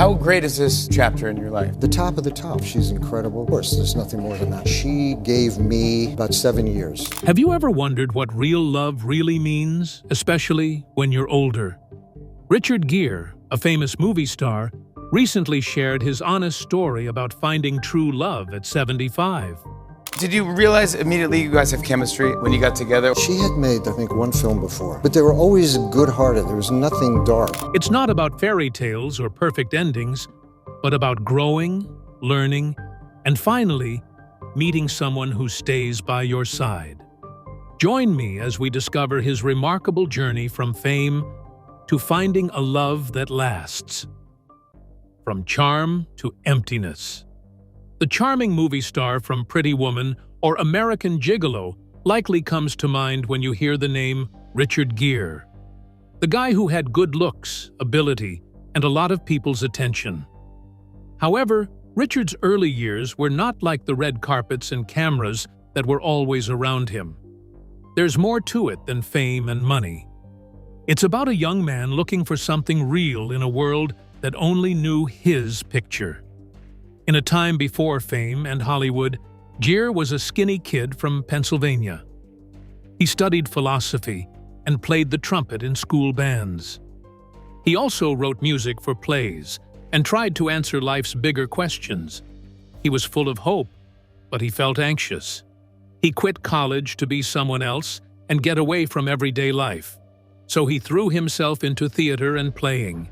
How great is this chapter in your life? The top of the top. She's incredible. Of course, there's nothing more than that. She gave me about 7 years. Have you ever wondered what real love really means, especially when you're older? Richard Gere, a famous movie star, recently shared his honest story about finding true love at 75. Did you realize immediately you guys have chemistry when you got together? She had made, I think, one film before, but they were always good-hearted. There was nothing dark. It's not about fairy tales or perfect endings, but about growing, learning, and finally, meeting someone who stays by your side. Join me as we discover his remarkable journey from fame to finding a love that lasts. From charm to emptiness. The charming movie star from Pretty Woman or American Gigolo likely comes to mind when you hear the name Richard Gere. The guy who had good looks, ability, and a lot of people's attention. However, Richard's early years were not like the red carpets and cameras that were always around him. There's more to it than fame and money. It's about a young man looking for something real in a world that only knew his picture. In a time before fame and Hollywood, Gere was a skinny kid from Pennsylvania. He studied philosophy and played the trumpet in school bands. He also wrote music for plays and tried to answer life's bigger questions. He was full of hope, but he felt anxious. He quit college to be someone else and get away from everyday life. So he threw himself into theater and playing.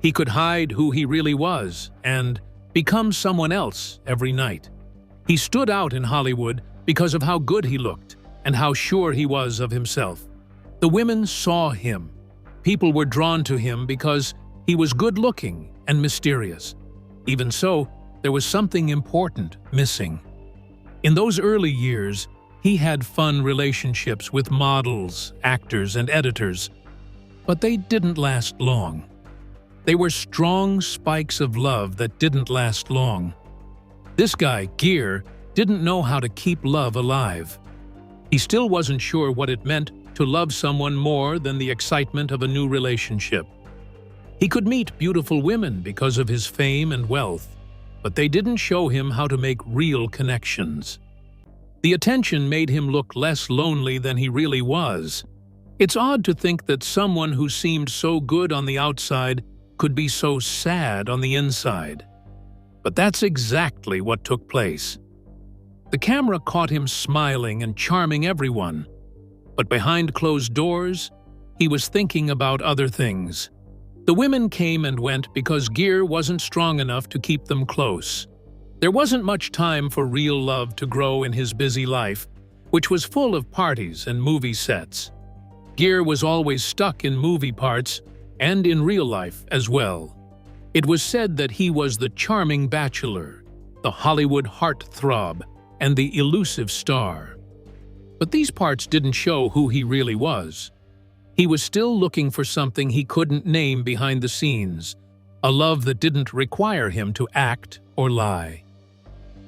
He could hide who he really was and become someone else every night. He stood out in Hollywood because of how good he looked and how sure he was of himself. The women saw him. People were drawn to him because he was good-looking and mysterious. Even so, there was something important missing. In those early years, he had fun relationships with models, actors, and editors, but they didn't last long. They were strong spikes of love that didn't last long. This guy, Gere, didn't know how to keep love alive. He still wasn't sure what it meant to love someone more than the excitement of a new relationship. He could meet beautiful women because of his fame and wealth, but they didn't show him how to make real connections. The attention made him look less lonely than he really was. It's odd to think that someone who seemed so good on the outside could be so sad on the inside. But that's exactly what took place. The camera caught him smiling and charming everyone, but behind closed doors, he was thinking about other things. The women came and went because Gere wasn't strong enough to keep them close. There wasn't much time for real love to grow in his busy life, which was full of parties and movie sets. Gere was always stuck in movie parts and in real life as well. It was said that he was the charming bachelor, the Hollywood heartthrob, and the elusive star. But these parts didn't show who he really was. He was still looking for something he couldn't name behind the scenes, a love that didn't require him to act or lie.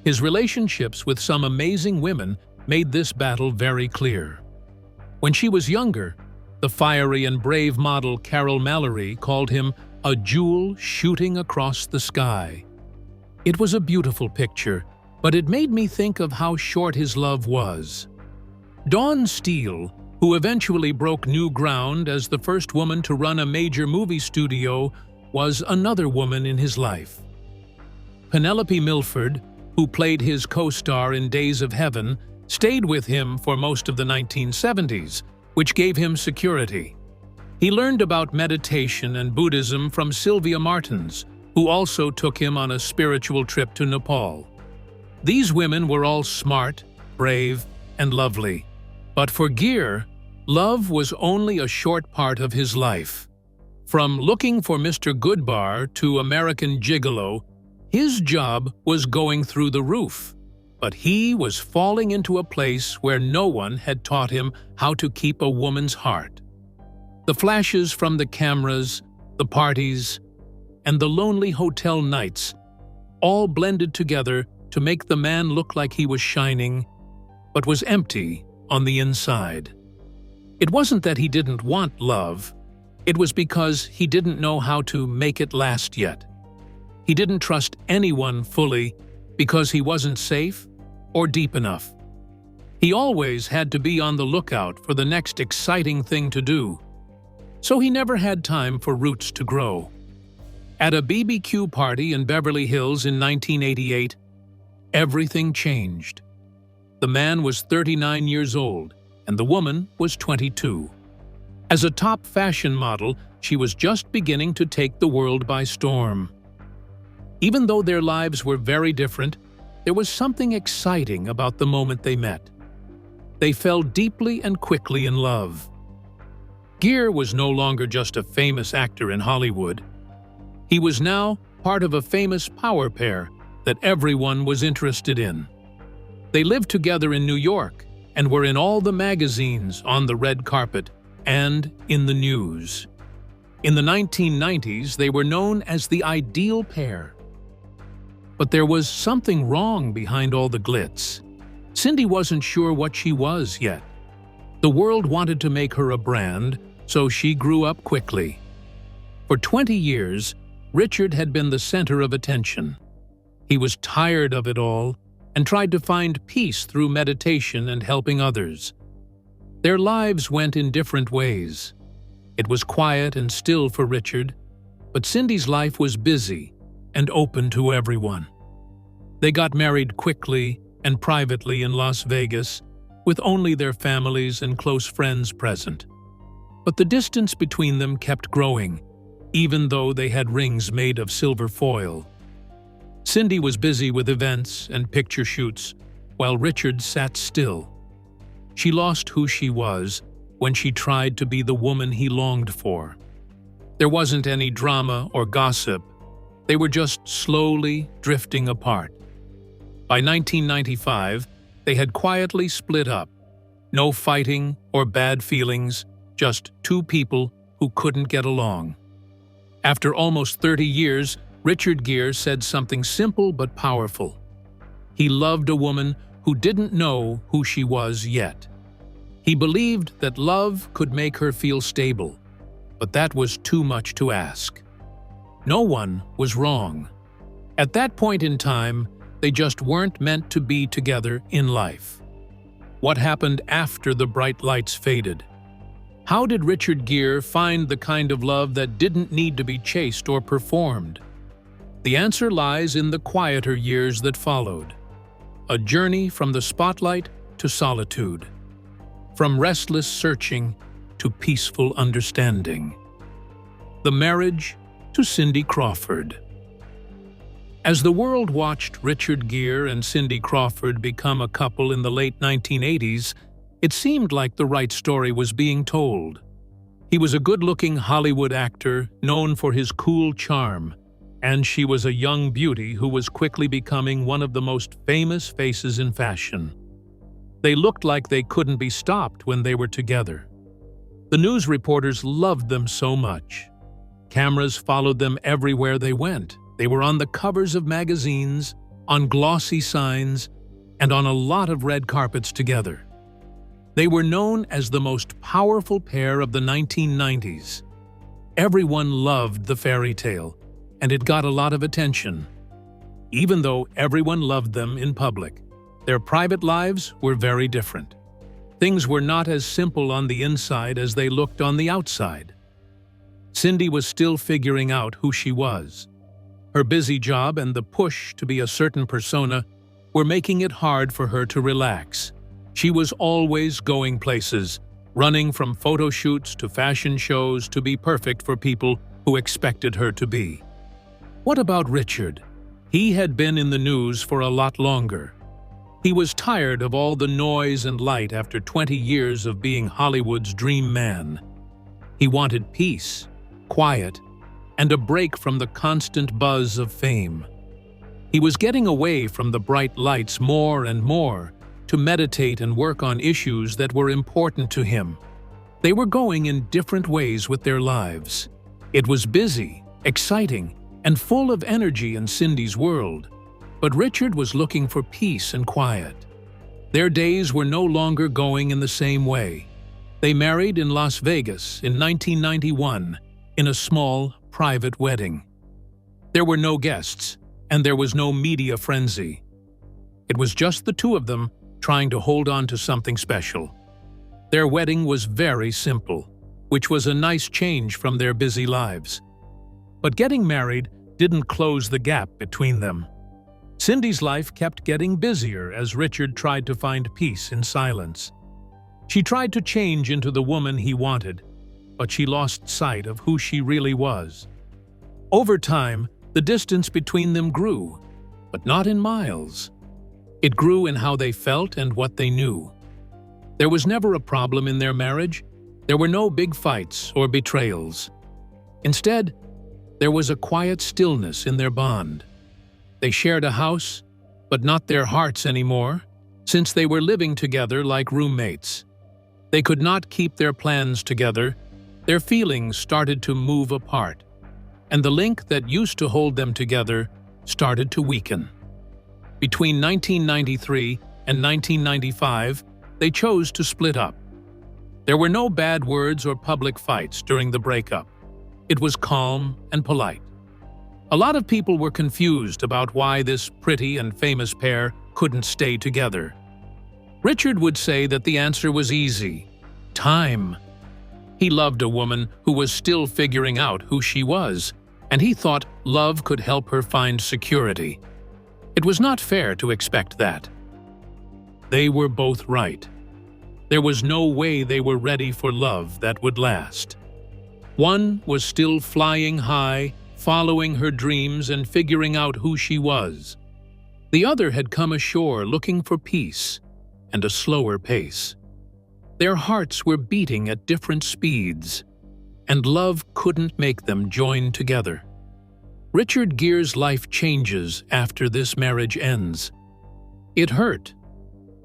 His relationships with some amazing women made this battle very clear. When she was younger, the fiery and brave model Carey Lowell called him a jewel shooting across the sky. It was a beautiful picture, but it made me think of how short his love was. Dawn Steele, who eventually broke new ground as the first woman to run a major movie studio, was another woman in his life. Penelope Milford, who played his co-star in Days of Heaven, stayed with him for most of the 1970s, which gave him security. He learned about meditation and Buddhism from Sylvia Martins, who also took him on a spiritual trip to Nepal. These women were all smart, brave, and lovely. But for Gere, love was only a short part of his life. From looking for Mr. Goodbar to American Gigolo, his job was going through the roof. But he was falling into a place where no one had taught him how to keep a woman's heart. The flashes from the cameras, the parties, and the lonely hotel nights all blended together to make the man look like he was shining, but was empty on the inside. It wasn't that he didn't want love, it was because he didn't know how to make it last yet. He didn't trust anyone fully because he wasn't safe or deep enough. He always had to be on the lookout for the next exciting thing to do, so he never had time for roots to grow. At a BBQ party in Beverly Hills in 1988, everything changed. The man was 39 years old, and the woman was 22. As a top fashion model, she was just beginning to take the world by storm. Even though their lives were very different, there was something exciting about the moment they met. They fell deeply and quickly in love. Gere was no longer just a famous actor in Hollywood. He was now part of a famous power pair that everyone was interested in. They lived together in New York and were in all the magazines, on the red carpet, and in the news. In the 1990s, they were known as the ideal pair. But there was something wrong behind all the glitz. Cindy wasn't sure what she was yet. The world wanted to make her a brand, so she grew up quickly. For 20 years, Richard had been the center of attention. He was tired of it all and tried to find peace through meditation and helping others. Their lives went in different ways. It was quiet and still for Richard, but Cindy's life was busy and open to everyone. They got married quickly and privately in Las Vegas, with only their families and close friends present. But the distance between them kept growing, even though they had rings made of silver foil. Cindy was busy with events and picture shoots, while Richard sat still. She lost who she was when she tried to be the woman he longed for. There wasn't any drama or gossip. They were just slowly drifting apart. By 1995, they had quietly split up. No fighting or bad feelings, just two people who couldn't get along. After almost 30 years, Richard Gere said something simple but powerful. He loved a woman who didn't know who she was yet. He believed that love could make her feel stable, but that was too much to ask. No one was wrong. At that point in time, they just weren't meant to be together in life. What happened after the bright lights faded? How did Richard Gere find the kind of love that didn't need to be chased or performed? The answer lies in the quieter years that followed. A journey from the spotlight to solitude. From restless searching to peaceful understanding. The marriage to Cindy Crawford. As the world watched Richard Gere and Cindy Crawford become a couple in the late 1980s, it seemed like the right story was being told. He was a good-looking Hollywood actor known for his cool charm, and she was a young beauty who was quickly becoming one of the most famous faces in fashion. They looked like they couldn't be stopped when they were together. The news reporters loved them so much. Cameras followed them everywhere they went. They were on the covers of magazines, on glossy signs, and on a lot of red carpets together. They were known as the most powerful pair of the 1990s. Everyone loved the fairy tale, and it got a lot of attention. Even though everyone loved them in public, their private lives were very different. Things were not as simple on the inside as they looked on the outside. Cindy was still figuring out who she was. Her busy job and the push to be a certain persona were making it hard for her to relax. She was always going places, running from photo shoots to fashion shows to be perfect for people who expected her to be. What about Richard? He had been in the news for a lot longer. He was tired of all the noise and light after 20 years of being Hollywood's dream man. He wanted peace, quiet, and a break from the constant buzz of fame. He was getting away from the bright lights more and more to meditate and work on issues that were important to him. They were going in different ways with their lives. It was busy, exciting, and full of energy in Cindy's world, but Richard was looking for peace and quiet. Their days were no longer going in the same way. They married in Las Vegas in 1991 in a small, private wedding. There were no guests, and there was no media frenzy. It was just the two of them trying to hold on to something special. Their wedding was very simple, which was a nice change from their busy lives. But getting married didn't close the gap between them. Cindy's life kept getting busier as Richard tried to find peace in silence. She tried to change into the woman he wanted, but she lost sight of who she really was. Over time, the distance between them grew, but not in miles. It grew in how they felt and what they knew. There was never a problem in their marriage. There were no big fights or betrayals. Instead, there was a quiet stillness in their bond. They shared a house, but not their hearts anymore, since they were living together like roommates. They could not keep their plans together. Their feelings started to move apart, and the link that used to hold them together started to weaken. Between 1993 and 1995, they chose to split up. There were no bad words or public fights during the breakup. It was calm and polite. A lot of people were confused about why this pretty and famous pair couldn't stay together. Richard would say that the answer was easy: time. He loved a woman who was still figuring out who she was, and he thought love could help her find security. It was not fair to expect that. They were both right. There was no way they were ready for love that would last. One was still flying high, following her dreams and figuring out who she was. The other had come ashore looking for peace and a slower pace. Their hearts were beating at different speeds, and love couldn't make them join together. Richard Gere's life changes after this marriage ends. It hurt,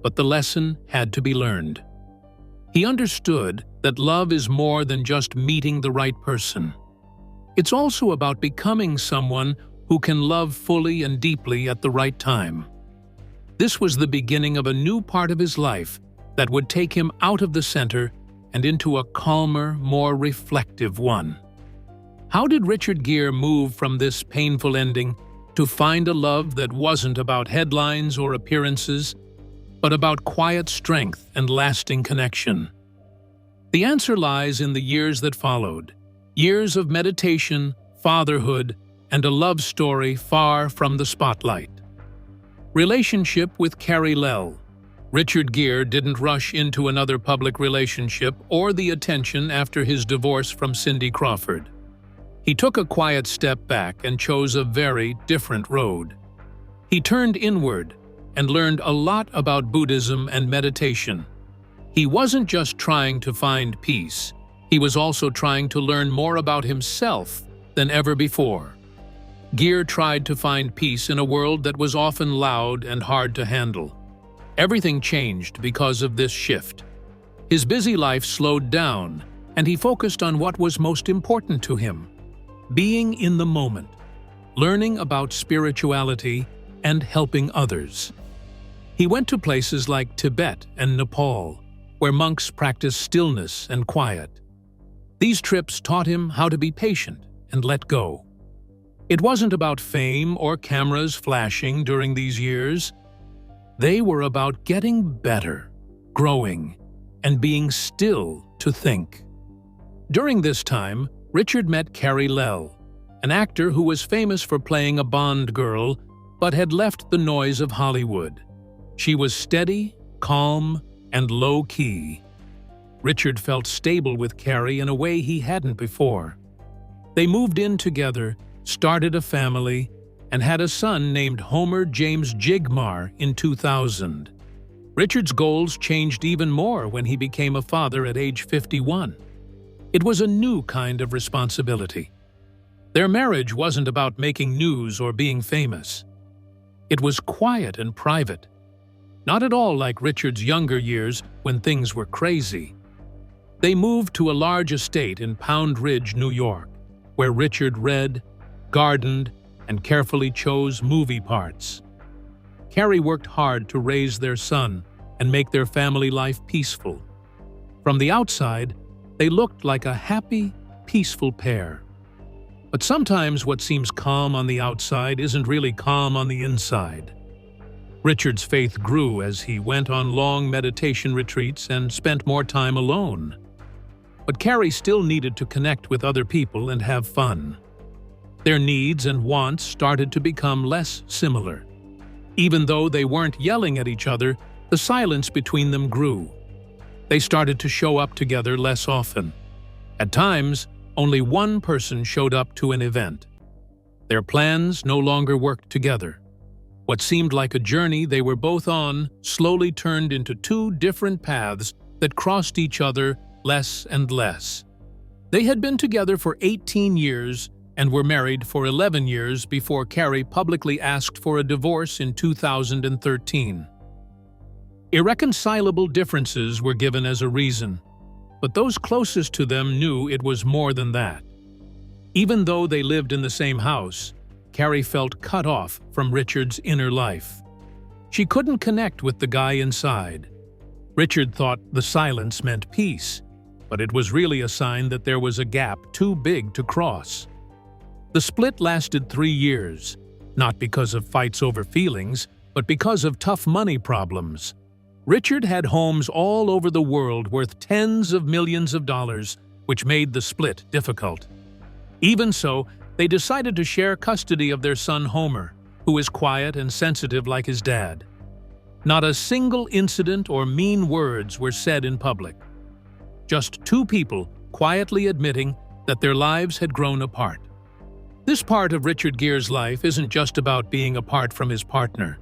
but the lesson had to be learned. He understood that love is more than just meeting the right person. It's also about becoming someone who can love fully and deeply at the right time. This was the beginning of a new part of his life that would take him out of the center and into a calmer, more reflective one. How did Richard Gere move from this painful ending to find a love that wasn't about headlines or appearances, but about quiet strength and lasting connection? The answer lies in the years that followed. Years of meditation, fatherhood, and a love story far from the spotlight. Relationship with Carey Lowell. Richard Gere didn't rush into another public relationship or the attention after his divorce from Cindy Crawford. He took a quiet step back and chose a very different road. He turned inward and learned a lot about Buddhism and meditation. He wasn't just trying to find peace. He was also trying to learn more about himself than ever before. Gere tried to find peace in a world that was often loud and hard to handle. Everything changed because of this shift. His busy life slowed down, and he focused on what was most important to him: being in the moment, learning about spirituality, and helping others. He went to places like Tibet and Nepal, where monks practiced stillness and quiet. These trips taught him how to be patient and let go. It wasn't about fame or cameras flashing during these years. They were about getting better, growing, and being still to think. During this time, Richard met Carey Lowell, an actor who was famous for playing a Bond girl but had left the noise of Hollywood. She was steady, calm, and low-key. Richard felt stable with Carey in a way he hadn't before. They moved in together, started a family, and had a son named Homer James Jigmar in 2000. Richard's goals changed even more when he became a father at age 51. It was a new kind of responsibility. Their marriage wasn't about making news or being famous. It was quiet and private. Not at all like Richard's younger years when things were crazy. They moved to a large estate in Pound Ridge, New York, where Richard read, gardened, and carefully chose movie parts. Carey worked hard to raise their son and make their family life peaceful. From the outside, they looked like a happy, peaceful pair. But sometimes what seems calm on the outside isn't really calm on the inside. Richard's faith grew as he went on long meditation retreats and spent more time alone. But Carey still needed to connect with other people and have fun. Their needs and wants started to become less similar. Even though they weren't yelling at each other, the silence between them grew. They started to show up together less often. At times, only one person showed up to an event. Their plans no longer worked together. What seemed like a journey they were both on slowly turned into two different paths that crossed each other less and less. They had been together for 18 years and were married for 11 years before Carey publicly asked for a divorce in 2013. Irreconcilable differences were given as a reason, but those closest to them knew it was more than that. Even though they lived in the same house, Carey felt cut off from Richard's inner life. She couldn't connect with the guy inside. Richard thought the silence meant peace, but it was really a sign that there was a gap too big to cross. The split lasted 3 years, not because of fights over feelings, but because of tough money problems. Richard had homes all over the world worth tens of millions of dollars, which made the split difficult. Even so, they decided to share custody of their son Homer, who is quiet and sensitive like his dad. Not a single incident or mean words were said in public. Just two people quietly admitting that their lives had grown apart. This part of Richard Gere's life isn't just about being apart from his partner.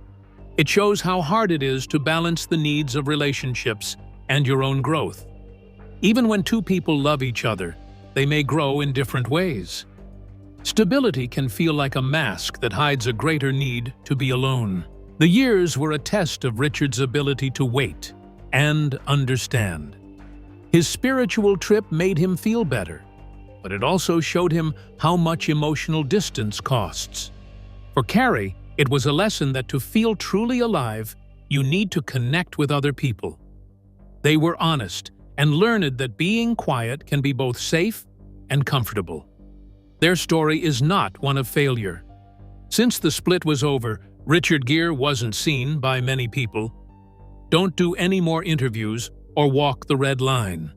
It shows how hard it is to balance the needs of relationships and your own growth. Even when two people love each other, they may grow in different ways. Stability can feel like a mask that hides a greater need to be alone. The years were a test of Richard's ability to wait and understand. His spiritual trip made him feel better, but it also showed him how much emotional distance costs. For Carey, it was a lesson that to feel truly alive, you need to connect with other people. They were honest and learned that being quiet can be both safe and comfortable. Their story is not one of failure. Since the split was over, Richard Gere wasn't seen by many people. Don't do any more interviews or walk the red line.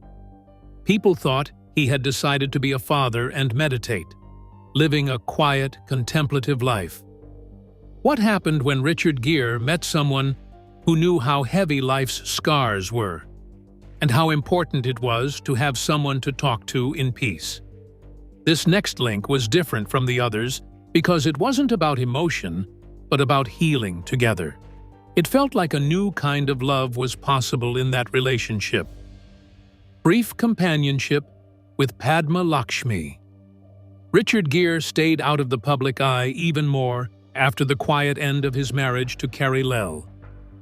People thought he had decided to be a father and meditate, living a quiet, contemplative life. What happened when Richard Gere met someone who knew how heavy life's scars were, and how important it was to have someone to talk to in peace? This next link was different from the others because it wasn't about emotion, but about healing together. It felt like a new kind of love was possible in that relationship. Brief companionship with Padma Lakshmi. Richard Gere stayed out of the public eye even more after the quiet end of his marriage to Carey Lowell.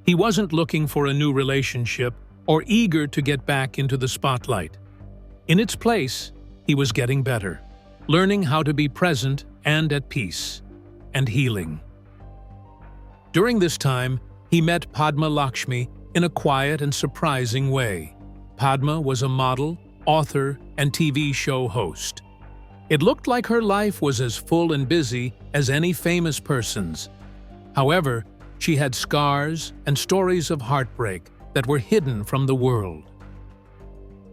He wasn't looking for a new relationship or eager to get back into the spotlight. In its place, he was getting better, learning how to be present and at peace, and healing. During this time, he met Padma Lakshmi in a quiet and surprising way. Padma was a model, author, and TV show host. It looked like her life was as full and busy as any famous person's. However, she had scars and stories of heartbreak that were hidden from the world.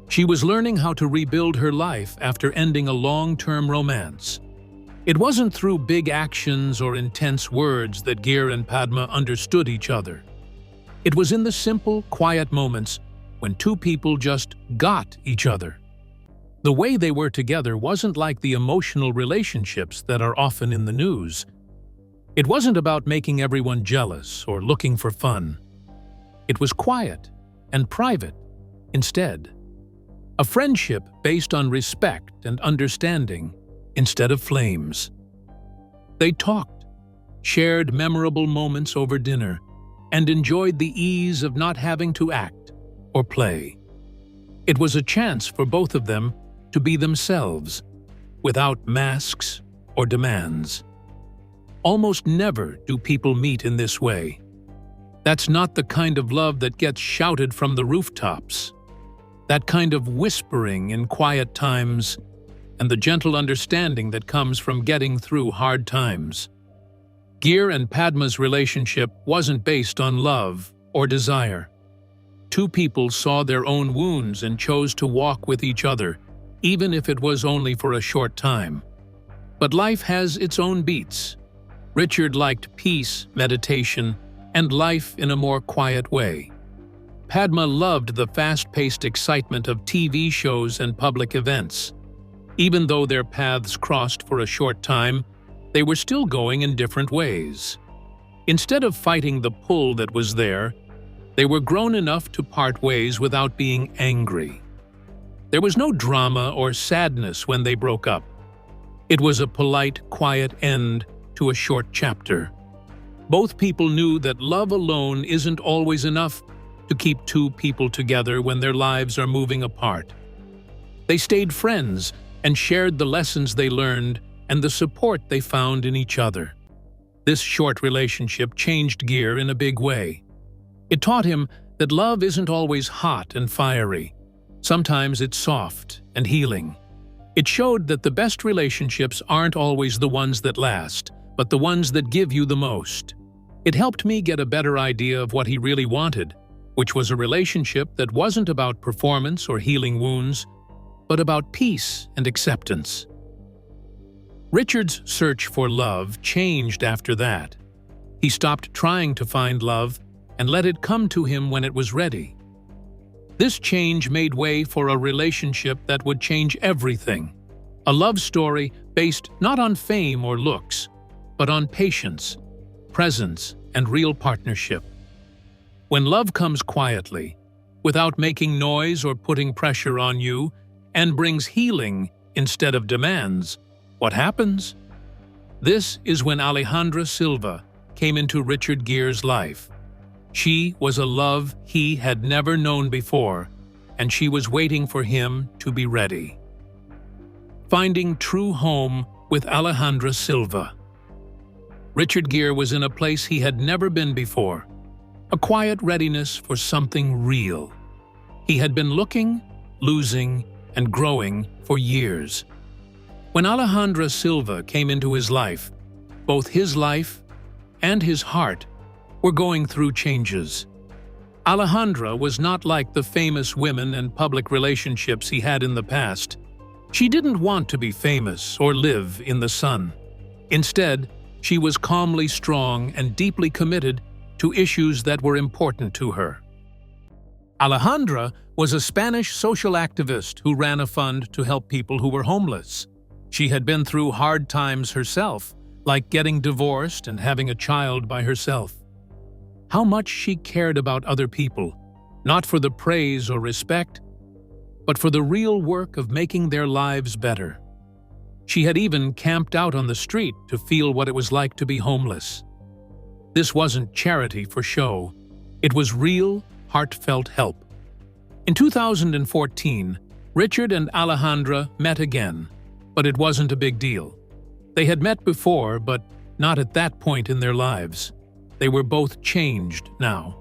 She was learning how to rebuild her life after ending a long-term romance. It wasn't through big actions or intense words that Gere and Padma understood each other. It was in the simple, quiet moments when two people just got each other. The way they were together wasn't like the emotional relationships that are often in the news. It wasn't about making everyone jealous or looking for fun. It was quiet and private instead. A friendship based on respect and understanding instead of flames. They talked, shared memorable moments over dinner, and enjoyed the ease of not having to act or play. It was a chance for both of them to be themselves, without masks or demands. Almost never do people meet in this way. That's not the kind of love that gets shouted from the rooftops. That kind of whispering in quiet times and the gentle understanding that comes from getting through hard times. Gere and Padma's relationship wasn't based on love or desire. Two people saw their own wounds and chose to walk with each other, even if it was only for a short time. But life has its own beats. Richard liked peace, meditation, and life in a more quiet way. Padma loved the fast-paced excitement of TV shows and public events. Even though their paths crossed for a short time, they were still going in different ways. Instead of fighting the pull that was there, they were grown enough to part ways without being angry. There was no drama or sadness when they broke up. It was a polite, quiet end to a short chapter. Both people knew that love alone isn't always enough to keep two people together when their lives are moving apart. They stayed friends and shared the lessons they learned and the support they found in each other. This short relationship changed Gere in a big way. It taught him that love isn't always hot and fiery. Sometimes it's soft and healing. It showed that the best relationships aren't always the ones that last, but the ones that give you the most. It helped me get a better idea of what he really wanted, which was a relationship that wasn't about performance or healing wounds, but about peace and acceptance. Richard's search for love changed after that. He stopped trying to find love and let it come to him when it was ready. This change made way for a relationship that would change everything. A love story based not on fame or looks, but on patience, presence, and real partnership. When love comes quietly, without making noise or putting pressure on you, and brings healing instead of demands, what happens? This is when Alejandra Silva came into Richard Gere's life. She was a love he had never known before, and she was waiting for him to be ready. Finding true home with Alejandra Silva. Richard Gere was in a place he had never been before, a quiet readiness for something real. He had been looking, losing, and growing for years. When Alejandra Silva came into his life, both his life and his heart were going through changes. Alejandra was not like the famous women and public relationships he had in the past. She didn't want to be famous or live in the sun. Instead, she was calmly strong and deeply committed to issues that were important to her. Alejandra was a Spanish social activist who ran a fund to help people who were homeless. She had been through hard times herself, like getting divorced and having a child by herself. How much she cared about other people, not for the praise or respect, but for the real work of making their lives better. She had even camped out on the street to feel what it was like to be homeless. This wasn't charity for show. It was real, heartfelt help. In 2014, Richard and Alejandra met again, but it wasn't a big deal. They had met before, but not at that point in their lives. They were both changed now.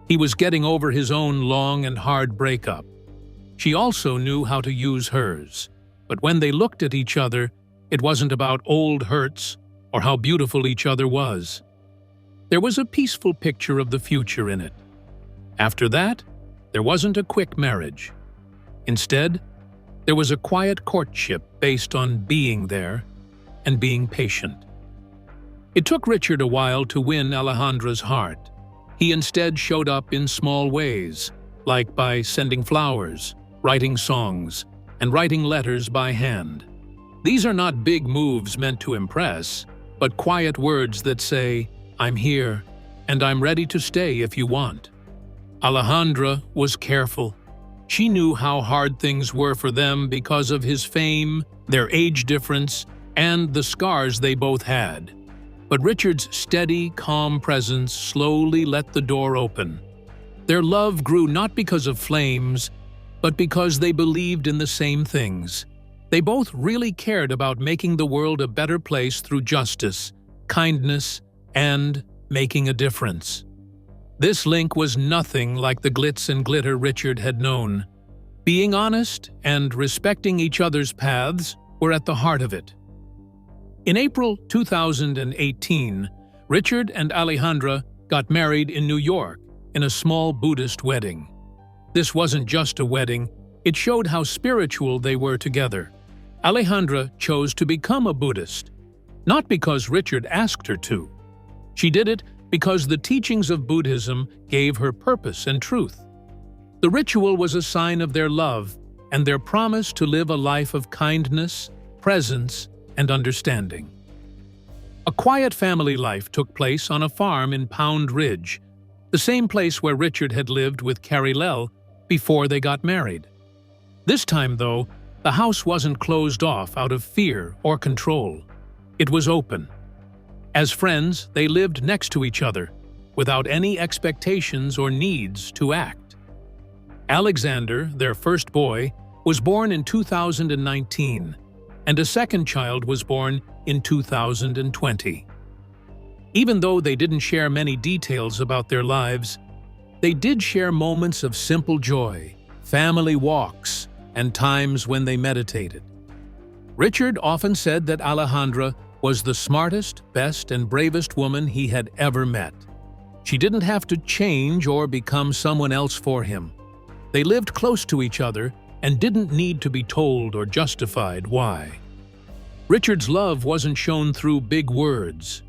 He was getting over his own long and hard breakup. She also knew how to use hers. But when they looked at each other, it wasn't about old hurts or how beautiful each other was. There was a peaceful picture of the future in it. After that, there wasn't a quick marriage. Instead, there was a quiet courtship based on being there and being patient. It took Richard a while to win Alejandra's heart. He instead showed up in small ways, like by sending flowers, writing songs, and writing letters by hand. These are not big moves meant to impress, but quiet words that say, "I'm here, and I'm ready to stay if you want." Alejandra was careful. She knew how hard things were for them because of his fame, their age difference, and the scars they both had. But Richard's steady, calm presence slowly let the door open. Their love grew not because of flames, but because they believed in the same things. They both really cared about making the world a better place through justice, kindness, and making a difference. This link was nothing like the glitz and glitter Richard had known. Being honest and respecting each other's paths were at the heart of it. In April 2018, Richard and Alejandra got married in New York in a small Buddhist wedding. This wasn't just a wedding, it showed how spiritual they were together. Alejandra chose to become a Buddhist, not because Richard asked her to. She did it because the teachings of Buddhism gave her purpose and truth. The ritual was a sign of their love and their promise to live a life of kindness, presence, and understanding. A quiet family life took place on a farm in Pound Ridge, the same place where Richard had lived with Carey Lowell before they got married. This time, though, the house wasn't closed off out of fear or control. It was open. As friends, they lived next to each other, without any expectations or needs to act. Alexander, their first boy, was born in 2019, and a second child was born in 2020. Even though they didn't share many details about their lives, they did share moments of simple joy, family walks, and times when they meditated. Richard often said that Alejandra was the smartest, best, and bravest woman he had ever met. She didn't have to change or become someone else for him. They lived close to each other and didn't need to be told or justified why. Richard's love wasn't shown through big words.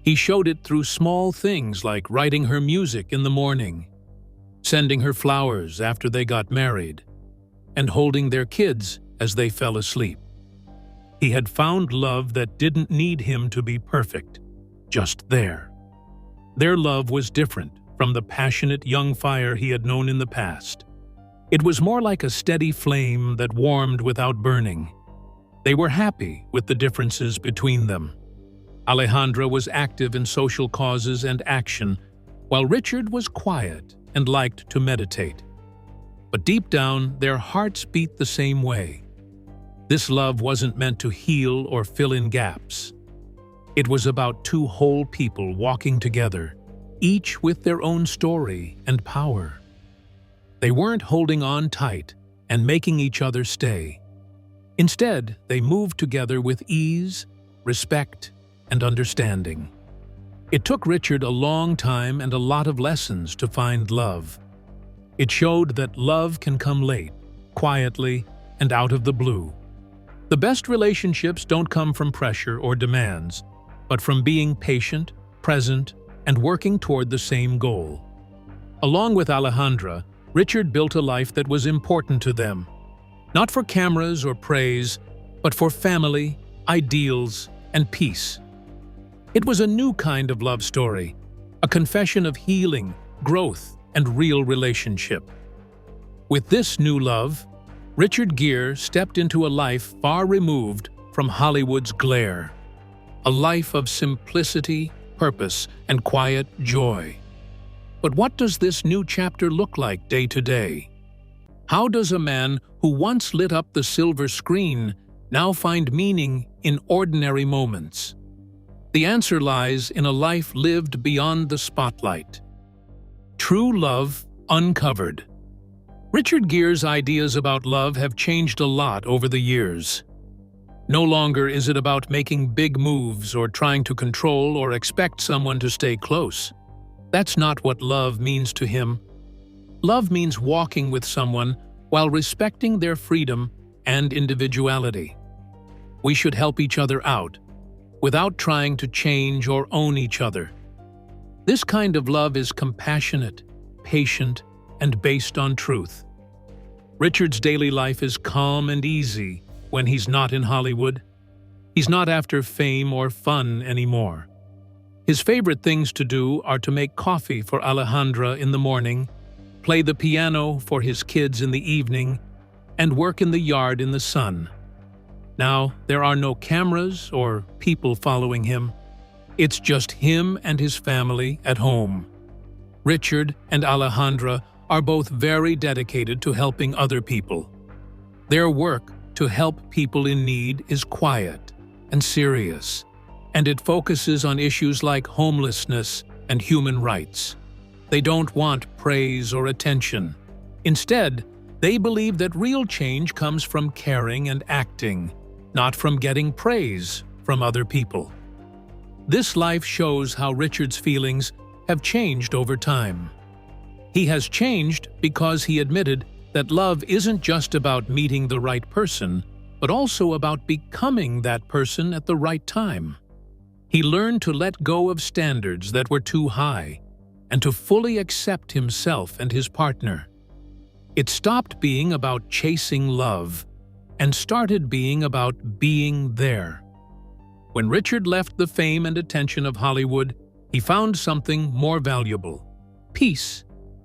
He showed it through small things like writing her music in the morning, sending her flowers after they got married, and holding their kids as they fell asleep. He had found love that didn't need him to be perfect, just there. Their love was different from the passionate young fire he had known in the past. It was more like a steady flame that warmed without burning. They were happy with the differences between them. Alejandra was active in social causes and action, while Richard was quiet and liked to meditate. But deep down, their hearts beat the same way. This love wasn't meant to heal or fill in gaps. It was about two whole people walking together, each with their own story and power. They weren't holding on tight and making each other stay. Instead, they moved together with ease, respect, and understanding. It took Richard a long time and a lot of lessons to find love. It showed that love can come late, quietly, and out of the blue. The best relationships don't come from pressure or demands, but from being patient, present, and working toward the same goal. Along with Alejandra, Richard built a life that was important to them, not for cameras or praise, but for family, ideals, and peace. It was a new kind of love story, a confession of healing, growth, and real relationship. With this new love, Richard Gere stepped into a life far removed from Hollywood's glare. A life of simplicity, purpose, and quiet joy. But what does this new chapter look like day to day? How does a man who once lit up the silver screen now find meaning in ordinary moments? The answer lies in a life lived beyond the spotlight. True love uncovered. Richard Gere's ideas about love have changed a lot over the years. No longer is it about making big moves or trying to control or expect someone to stay close. That's not what love means to him. Love means walking with someone while respecting their freedom and individuality. We should help each other out, without trying to change or own each other. This kind of love is compassionate, patient, and based on truth. Richard's daily life is calm and easy when he's not in Hollywood. He's not after fame or fun anymore. His favorite things to do are to make coffee for Alejandra in the morning, play the piano for his kids in the evening, and work in the yard in the sun. Now, there are no cameras or people following him. It's just him and his family at home. Richard and Alejandra are both very dedicated to helping other people. Their work to help people in need is quiet and serious, and it focuses on issues like homelessness and human rights. They don't want praise or attention. Instead, they believe that real change comes from caring and acting, not from getting praise from other people. This life shows how Richard's feelings have changed over time. He has changed because he admitted that love isn't just about meeting the right person, but also about becoming that person at the right time. He learned to let go of standards that were too high and to fully accept himself and his partner. It stopped being about chasing love and started being about being there. When Richard left the fame and attention of Hollywood, he found something more valuable: peace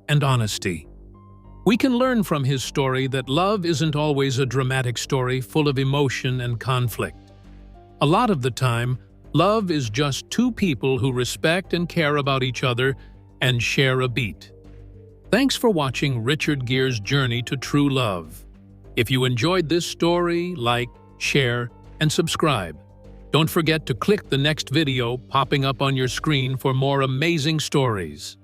and honesty. We can learn from his story that love isn't always a dramatic story full of emotion and conflict. A lot of the time, love is just two people who respect and care about each other and share a beat. Thanks for watching Richard Gere's journey to true love. If you enjoyed this story, like, share, and subscribe. Don't forget to click the next video popping up on your screen for more amazing stories.